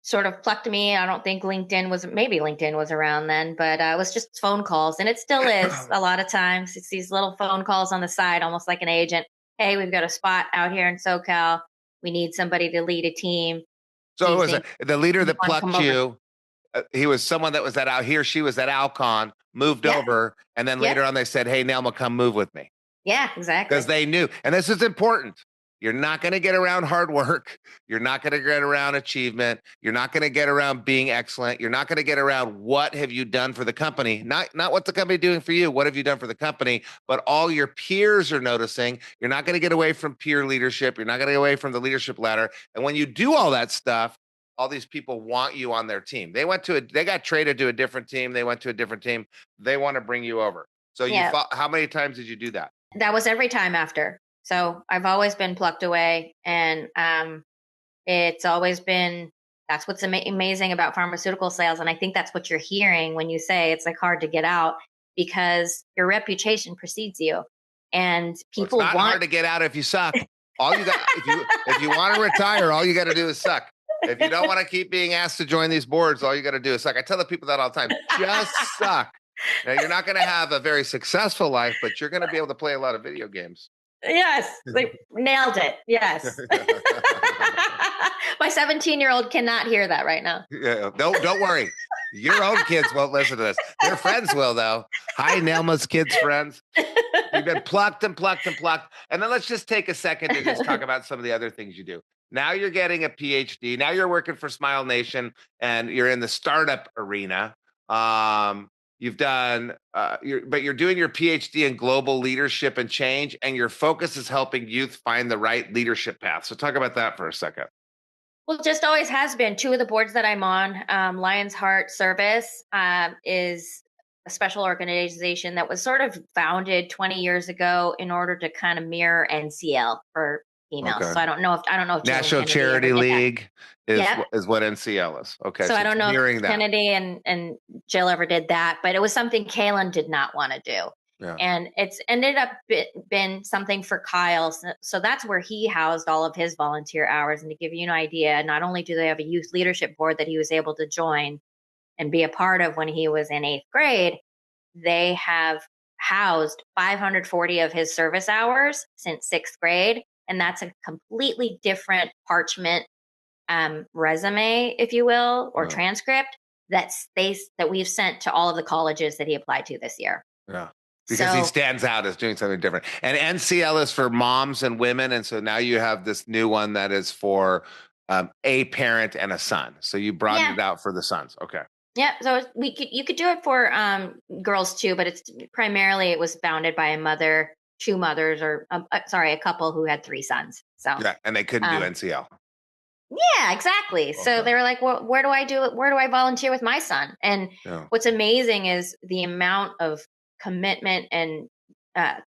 sort of plucked me. I don't think maybe LinkedIn was around then, but it was just phone calls. And it still is a lot of times. It's these little phone calls on the side, almost like an agent. Hey, we've got a spot out here in SoCal. We need somebody to lead a team. So it was the leader that plucked you. He was someone that was she was at Alcon, moved over, and then later on they said, hey, Nelma, come move with me. Yeah, exactly. Because they knew, and this is important. You're not going to get around hard work. You're not going to get around achievement. You're not going to get around being excellent. You're not going to get around what have you done for the company. Not what's the company doing for you. What have you done for the company? But all your peers are noticing. You're not going to get away from peer leadership. You're not going to get away from the leadership ladder. And when you do all that stuff, all these people want you on their team. They got traded to a different team. They went to a different team. They want to bring you over. So how many times did you do that? That was every time after. So I've always been plucked away, and it's always been, that's what's amazing about pharmaceutical sales. And I think that's what you're hearing when you say it's like hard to get out, because your reputation precedes you, and people it's not hard to get out if you suck. All you got, if you want to retire, all you got to do is suck. If you don't want to keep being asked to join these boards, all you got to do is suck. I tell the people that all the time, just suck. Now, you're not going to have a very successful life, but you're going to be able to play a lot of video games. Yes, they nailed it. Yes. My 17-year-old cannot hear that right now. Yeah, don't worry. Your own kids won't listen to this. Their friends will, though. Hi, Nelma's kids' friends. You've been plucked and plucked and plucked. And then let's just take a second to just talk about some of the other things you do. Now you're getting a PhD. Now you're working for Smile Nation, and you're in the startup arena. You've done, but you're doing your PhD in global leadership and change, and your focus is helping youth find the right leadership path. So talk about that for a second. Well, just always has been. Two of the boards that I'm on, Lion's Heart Service is a special organization that was sort of founded 20 years ago in order to kind of mirror NCL for females. Okay. So I don't know if National Charity League is what NCL is. Okay. So I don't know if Kennedy and Jill ever did that, but it was something Kaylin did not want to do. Yeah. And it's ended up been something for Kyle. So that's where he housed all of his volunteer hours. And to give you an idea, not only do they have a youth leadership board that he was able to join and be a part of when he was in 8th grade, they have housed 540 of his service hours since 6th grade. And that's a completely different parchment resume, if you will, or transcript that we've sent to all of the colleges that he applied to this year. Yeah. Because he stands out as doing something different. And NCL is for moms and women. And so now you have this new one that is for a parent and a son. So you broadened it out for the sons. Okay. Yeah. So you could do it for girls too, but it was founded by a mother, two mothers, or a couple who had 3 sons. So yeah, and they couldn't do NCL. Yeah, exactly. So Okay. they were like, well, where do I do it? Where do I volunteer with my son? And Yeah. what's amazing is the amount of commitment and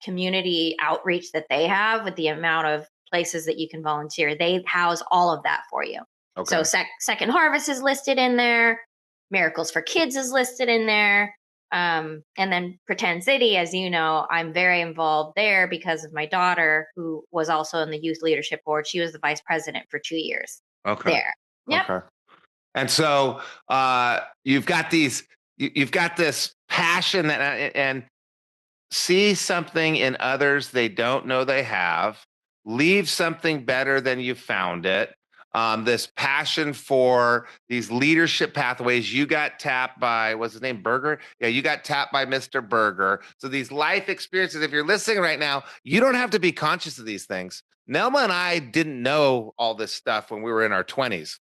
community outreach that they have with the amount of places that you can volunteer. They house all of that for you. So Okay. Second Harvest is listed in there. Miracles for Kids is listed in there. And then Pretend City, as you know, I'm very involved there because of my daughter, who was also in the youth leadership board. She was the vice president for 2 years Okay. there. Yep. Okay. And so you've got you've got this passion and see something in others they don't know they have, leave something better than you found it. This passion for these leadership pathways. You got tapped by, what's his name, Berger? Yeah, you got tapped by Mr. Berger. So these life experiences, if you're listening right now, you don't have to be conscious of these things. Nelma and I didn't know all this stuff when we were in our 20s.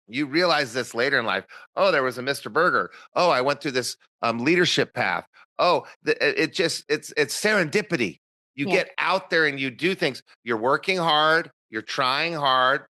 You realize this later in life. Oh, there was a Mr. Berger. Oh, I went through this leadership path. Oh, it's serendipity. You Yeah. get out there and you do things. You're working hard. You're trying hard.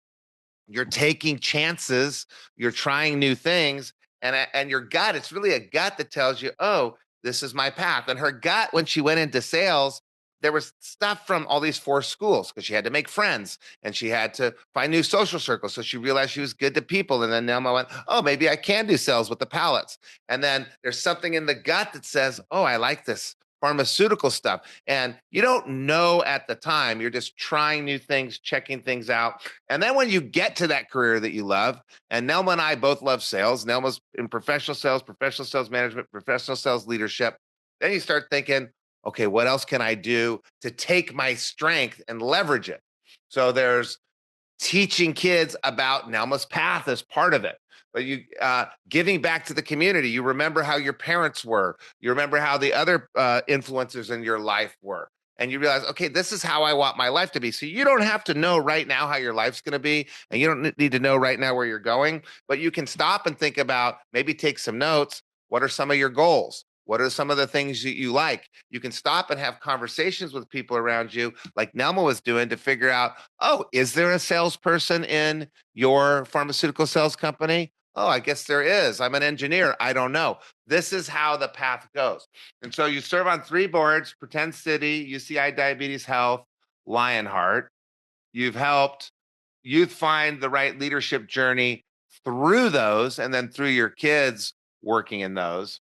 You're taking chances. You're trying new things, and your gut. It's really a gut that tells you, oh, this is my path. And her gut, when she went into sales, there was stuff from all these four schools because she had to make friends and she had to find new social circles. So she realized she was good to people. And then Nelma went, oh, maybe I can do sales with the pallets. And then there's something in the gut that says, oh, I like this pharmaceutical stuff. And you don't know at the time. You're just trying new things, checking things out. And then when you get to that career that you love, and Nelma and I both love sales, Nelma's in professional sales management, professional sales leadership. Then you start thinking, okay, what else can I do to take my strength and leverage it? So there's teaching kids about Nelma's path as part of it. But you giving back to the community. You remember how your parents were. You remember how the other influencers in your life were. And you realize, okay, this is how I want my life to be. So you don't have to know right now how your life's going to be, and you don't need to know right now where you're going, but you can stop and think about, maybe take some notes. What are some of your goals? What are some of the things that you like? You can stop and have conversations with people around you, like Nelma was doing, to figure out, oh, is there a salesperson in your pharmaceutical sales company? Oh, I guess there is. I'm an engineer. I don't know. This is how the path goes. And so you serve on 3 boards: Pretend City, UCI Diabetes Health, Lionheart. You've helped youth find the right leadership journey through those, and then through your kids working in those.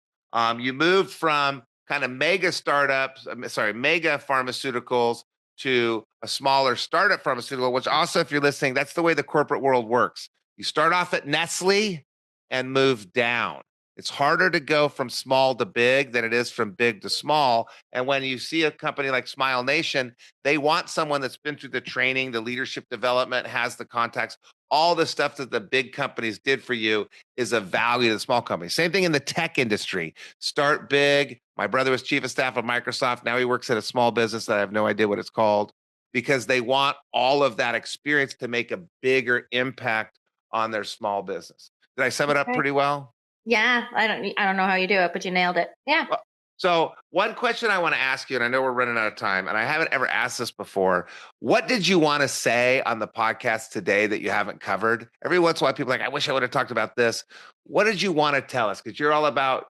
You moved from kind of mega startups, mega pharmaceuticals, to a smaller startup pharmaceutical, which also, if you're listening, that's the way the corporate world works. You start off at Nestle and move down. It's harder to go from small to big than it is from big to small. And when you see a company like Smile Nation, they want someone that's been through the training, the leadership development, has the contacts. All the stuff that the big companies did for you is of value to the small companies. Same thing in the tech industry. Start big. My brother was chief of staff of Microsoft. Now he works at a small business that I have no idea what it's called, because they want all of that experience to make a bigger impact on their small business. Did I sum it up Okay. pretty well? Yeah. I don't know how you do it, but you nailed it. Yeah. Well, so one question I want to ask you, and I know we're running out of time, and I haven't ever asked this before. What did you want to say on the podcast today that you haven't covered? Every once in a while, people are like, I wish I would have talked about this. What did you want to tell us? Because you're all about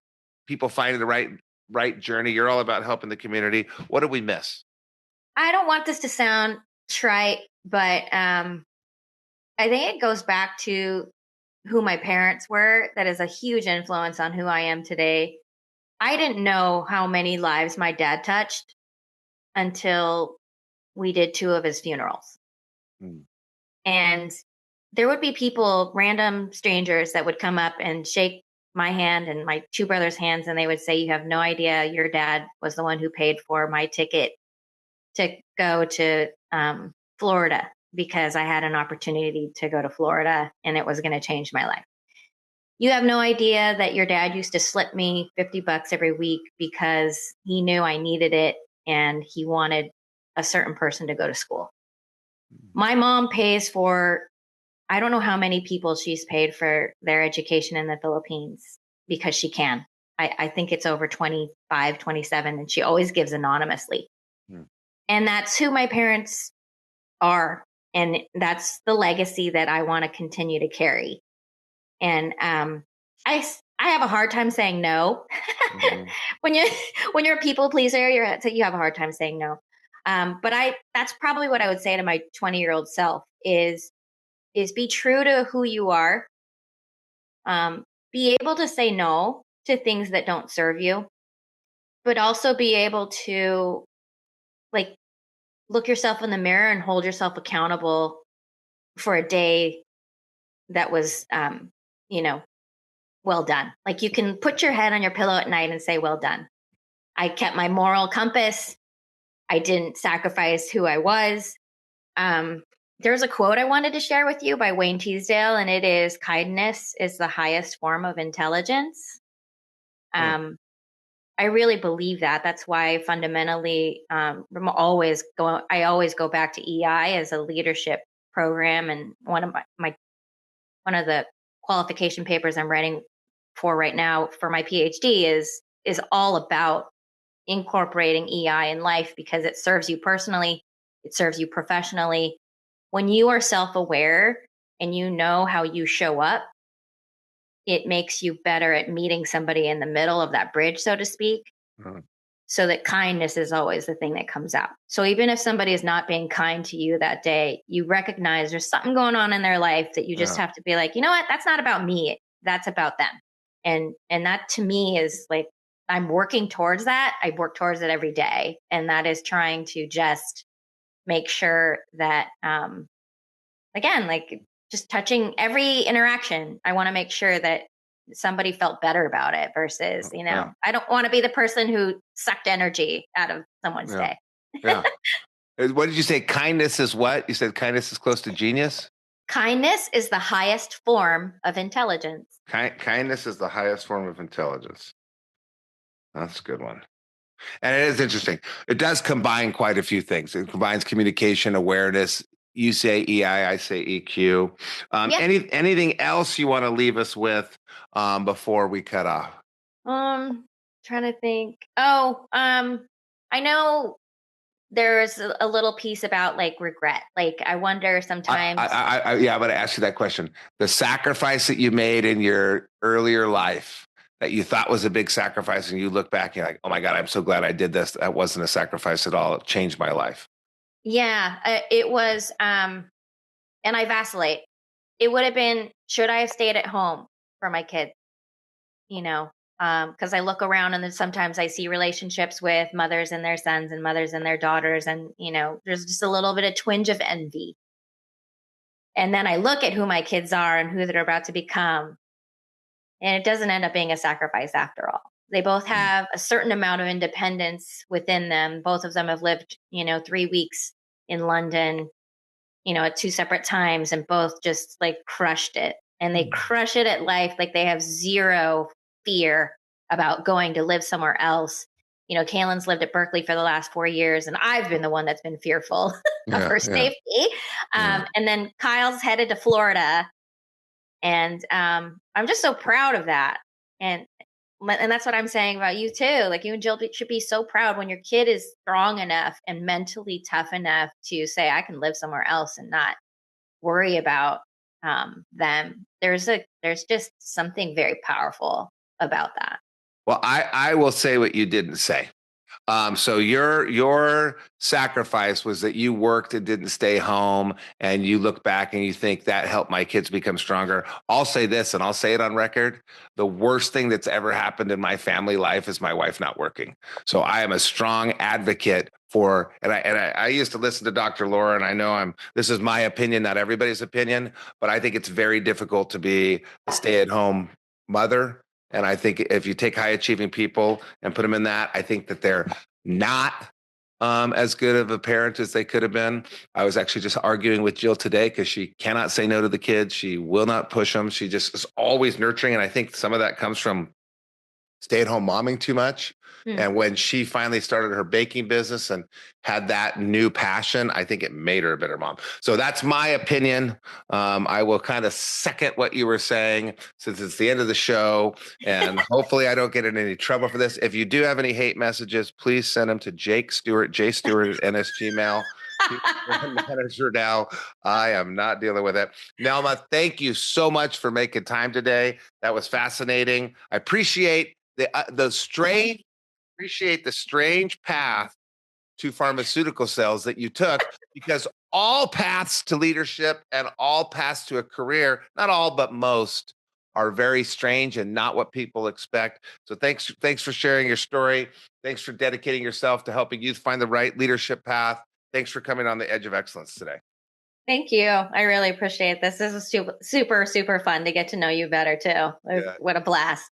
people finding the right journey. You're all about helping the community. What did we miss? I don't want this to sound trite, but I think it goes back to who my parents were. That is a huge influence on who I am today. I didn't know how many lives my dad touched until we did 2 of his funerals. Mm. And there would be people, random strangers, that would come up and shake my hand and my 2 brothers' hands, and they would say, you have no idea, your dad was the one who paid for my ticket to go to Florida, because I had an opportunity to go to Florida and it was going to change my life. You have no idea that your dad used to slip me $50 every week because he knew I needed it and he wanted a certain person to go to school. My mom pays for, I don't know how many people she's paid for their education in the Philippines, because she can. I think it's over 25, 27, and she always gives anonymously. Mm. And that's who my parents are. And that's the legacy that I want to continue to carry. And I have a hard time saying no. Mhm. when you're a people pleaser, you have a hard time saying no. But that's probably what I would say to my 20-year-old self is be true to who you are. Be able to say no to things that don't serve you, but also be able to like look yourself in the mirror and hold yourself accountable for a day that was you know, well done. Like you can put your head on your pillow at night and say, well done. I kept my moral compass. I didn't sacrifice who I was. There's a quote I wanted to share with you by Wayne Teasdale, and it is kindness is the highest form of intelligence. Hmm. I really believe that. That's why fundamentally, I always go back to EI as a leadership program. And one of one of the qualification papers I'm writing for right now for my PhD is all about incorporating EI in life because it serves you personally, it serves you professionally. When you are self-aware and you know how you show up, it makes you better at meeting somebody in the middle of that bridge, so to speak. Mhm. So that kindness is always the thing that comes out. So even if somebody is not being kind to you that day, you recognize there's something going on in their life that you just Yeah. have to be like, you know what? That's not about me. That's about them. And that to me is like I'm working towards that. I work towards it every day. And that is trying to just make sure that again, like just touching every interaction, I want to make sure that somebody felt better about it versus, Yeah. I don't want to be the person who sucked energy out of someone's Yeah. day. Yeah. What did you say? Kindness is what? You said kindness is close to genius? Kindness is the highest form of intelligence. Kindness is the highest form of intelligence. That's a good one. And it is interesting. It does combine quite a few things. It combines communication, awareness. You say EI, I say EQ. Yep. Anything else you want to leave us with before we cut off? Trying to think. I know there's a little piece about like regret. Like I wonder sometimes. Yeah, I'm going to ask you that question. The sacrifice that you made in your earlier life that you thought was a big sacrifice, and you look back and you're like, oh my God, I'm so glad I did this. That wasn't a sacrifice at all. It changed my life. Yeah, it was. And I vacillate. It would have been, should I have stayed at home for my kids? You know, because I look around and then sometimes I see relationships with mothers and their sons and mothers and their daughters, and there's just a little bit of twinge of envy. And then I look at who my kids are and who they're about to become, and it doesn't end up being a sacrifice after all. They both Mm. have a certain amount of independence within them. Both of them have lived, 3 weeks in London, at two separate times, and both just like crushed it. And they crush it at life. Like they have zero fear about going to live somewhere else. Kaylin's lived at Berkeley for the last 4 years, and I've been the one that's been fearful of Yeah, her yeah, safety. yeah. And then Kyle's headed to Florida, and I'm just so proud of that. And that's what I'm saying about you too. Like you and Jill should be so proud when your kid is strong enough and mentally tough enough to say, I can live somewhere else and not worry about them. There's just something very powerful about that. Well, I will say what you didn't say. So your sacrifice was that you worked and didn't stay home, and you look back and you think that helped my kids become stronger. I'll say this, and I'll say it on record: the worst thing that's ever happened in my family life is my wife not working. So I am a strong advocate for, and I used to listen to Dr. Laura, and I know this is my opinion, not everybody's opinion, but I think it's very difficult to be a stay-at-home mother. And I think if you take high achieving people and put them in that, I think that they're not as good of a parent as they could have been. I was actually just arguing with Jill today because she cannot say no to the kids. She will not push them. She just is always nurturing. And I think some of that comes from stay-at-home momming too much. Hmm. And when she finally started her baking business and had that new passion, I think it made her a better mom. So that's my opinion. I will kind of second what you were saying since it's the end of the show. And hopefully I don't get in any trouble for this. If you do have any hate messages, please send them to Jake Stewart, jstewart@nsgmail. brand manager now. I am not dealing with it. Nelma, thank you so much for making time today. That was fascinating. I appreciate the strange path to pharmaceutical sales that you took, because all paths to leadership and all paths to a career, not all, but most, are very strange and not what people expect. So thanks for sharing your story. Thanks for dedicating yourself to helping youth find the right leadership path. Thanks for coming on the Edge of Excellence today. Thank you. I really appreciate this. This is super, super fun to get to know you better too. Yeah. What a blast.